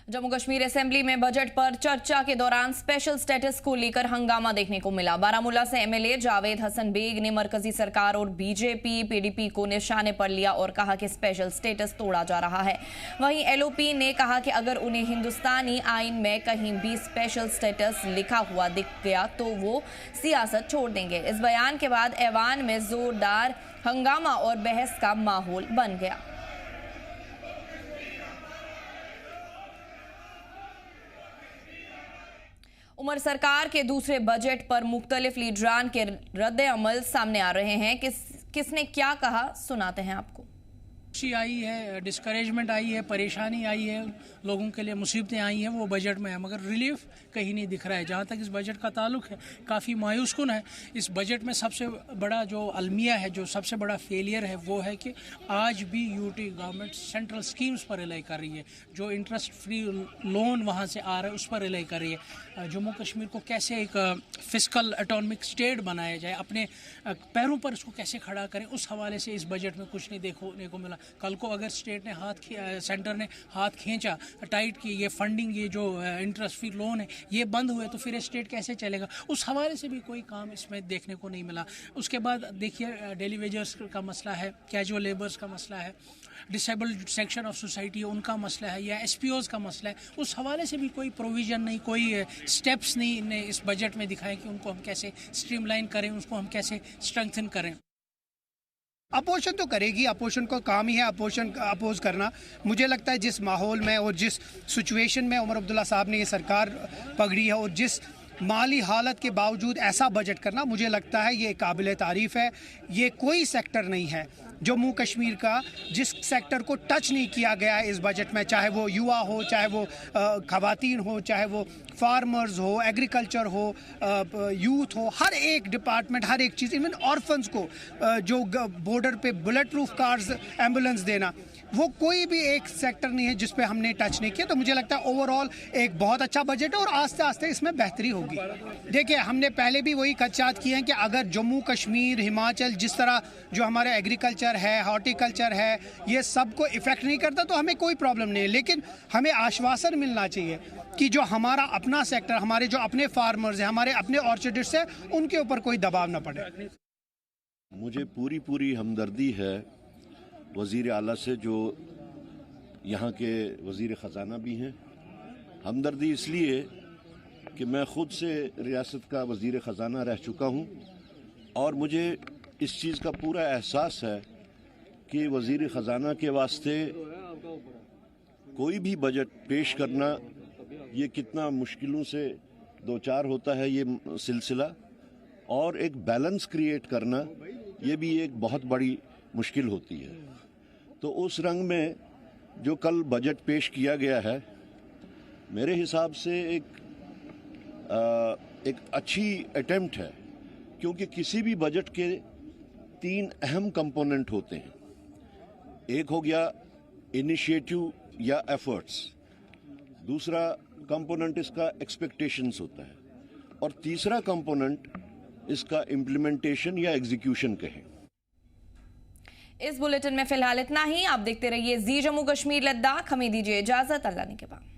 Jammu Kashmir assembly में budget पर चर्चा के दौरान स्पेशल स्टेटस को लेकर हंगामा देखने को मिला। बारामूला से एमएलए जावेद हसन बेग ने मरकजी सरकार और बीजेपी पीडीपी को निशाने पर लिया और कहा कि स्पेशल स्टेटस तोड़ा जा रहा है। वहीं एलओपी ने कहा कि अगर उन्हें हिंदुस्तानी आइन में कहीं भी स्पेशल स्टेटस लिखा हुआ दिख गया तो वो सियासत छोड़ देंगे। इस बयान के बाद ऐवान में जोरदार हंगामा और बहस का माहौल बन गया। उमर सरकार के दूसरे बजट पर मुख्तलिफ लीडरान के रद्द अमल सामने आ रहे हैं। किसने क्या कहा सुनाते हैं आपको। आई है, डिस्करेजमेंट आई है, परेशानी आई है, लोगों के लिए मुसीबतें आई हैं, वो बजट में है, मगर रिलीफ कहीं नहीं दिख रहा है। जहाँ तक इस बजट का ताल्लुक है, काफ़ी मायूस कुन है। इस बजट में सबसे बड़ा जो अलमिया है, जो सबसे बड़ा फेलियर है, वो है कि आज भी यूटी गवर्नमेंट सेंट्रल स्कीम्स पर रिलाई कर रही है। जो इंटरेस्ट फ्री लोन वहाँ से आ रहा है उस पर रिलाई कर रही है। जम्मू कश्मीर को कैसे एक फिस्कल ऑटोनॉमिक स्टेट बनाया जाए, अपने पैरों पर उसको कैसे खड़ा करें, उस हवाले से इस बजट में कुछ नहीं देखने को मिला। कल को अगर स्टेट ने सेंटर ने हाथ खींचा, टाइट की, ये फंडिंग, ये जो इंटरेस्ट फ्री लोन है, ये बंद हुए तो फिर स्टेट कैसे चलेगा, उस हवाले से भी कोई काम इसमें देखने को नहीं मिला। उसके बाद देखिए डेली वेजर्स का मसला है, कैजुअल लेबर्स का मसला है, डिसेबल्ड सेक्शन ऑफ सोसाइटी उनका मसला है, या एसपीओज का मसला है। उस हवाले से भी कोई प्रोविजन नहीं, कोई स्टेप्स नहीं ने इस बजट में दिखाए कि उनको हम कैसे स्ट्रीमलाइन करें, उसको हम कैसे स्ट्रेंथन करें। अपोजिशन तो करेगी, अपोजिशन का काम ही है अपोजिशन अपोज करना। मुझे लगता है जिस माहौल में और जिस सिचुएशन में उमर अब्दुल्ला साहब ने ये सरकार पकड़ी है और जिस माली हालत के बावजूद ऐसा बजट करना, मुझे लगता है ये काबिल तारीफ़ है। ये कोई सेक्टर नहीं है जम्मू कश्मीर का जिस सेक्टर को टच नहीं किया गया है इस बजट में, चाहे वो युवा हो, चाहे वो खवातीन हो, चाहे वो फार्मर्स हो, एग्रीकल्चर हो, यूथ हो, हर एक डिपार्टमेंट, हर एक चीज़, इवन ऑर्फन्स को जो बॉर्डर पे बुलेट प्रूफ कार्स, एम्बुलेंस देना, वो कोई भी एक सेक्टर नहीं है जिस पे हमने टच नहीं किया। तो मुझे लगता है ओवरऑल एक बहुत अच्छा बजट है और आस्ते आस्ते इसमें बेहतरी होगी। देखिए, हमने पहले भी वही खदशात किए हैं कि अगर जम्मू कश्मीर, हिमाचल, जिस तरह जो हमारे एग्रीकल्चर है, हॉर्टिकल्चर है, ये सबको इफेक्ट नहीं करता तो हमें कोई प्रॉब्लम नहीं है। लेकिन हमें आश्वासन मिलना चाहिए कि जो हमारा अपना सेक्टर, हमारे जो अपने फार्मर्स हैं, हमारे अपने ऑर्चर्डिस्ट हैं, उनके ऊपर कोई दबाव न पड़े। मुझे पूरी हमदर्दी है वज़ीर आला से, जो यहाँ के वज़ीर ख़ज़ाना भी हैं। हमदर्दी इसलिए कि मैं ख़ुद से रियासत का वज़ीर ख़ज़ाना रह चुका हूँ और मुझे इस चीज़ का पूरा एहसास है कि वज़ीर ख़ज़ाना के वास्ते कोई भी बजट पेश करना ये कितना मुश्किलों से दो चार होता है ये सिलसिला, और एक बैलेंस क्रिएट करना ये भी एक बहुत बड़ी मुश्किल होती है। तो उस रंग में जो कल बजट पेश किया गया है, मेरे हिसाब से एक अच्छी अटेम्प्ट है, क्योंकि किसी भी बजट के तीन अहम कंपोनेंट होते हैं। एक हो गया इनिशिएटिव या एफर्ट्स, दूसरा कंपोनेंट इसका एक्सपेक्टेशंस होता है, और तीसरा कंपोनेंट इसका इम्प्लीमेंटेशन या एग्जीक्यूशन कहें। इस बुलेटिन में फिलहाल इतना ही। आप देखते रहिए जी जम्मू कश्मीर लद्दाख। हमें दीजिए इजाजत। अल्लाह ने के बाद।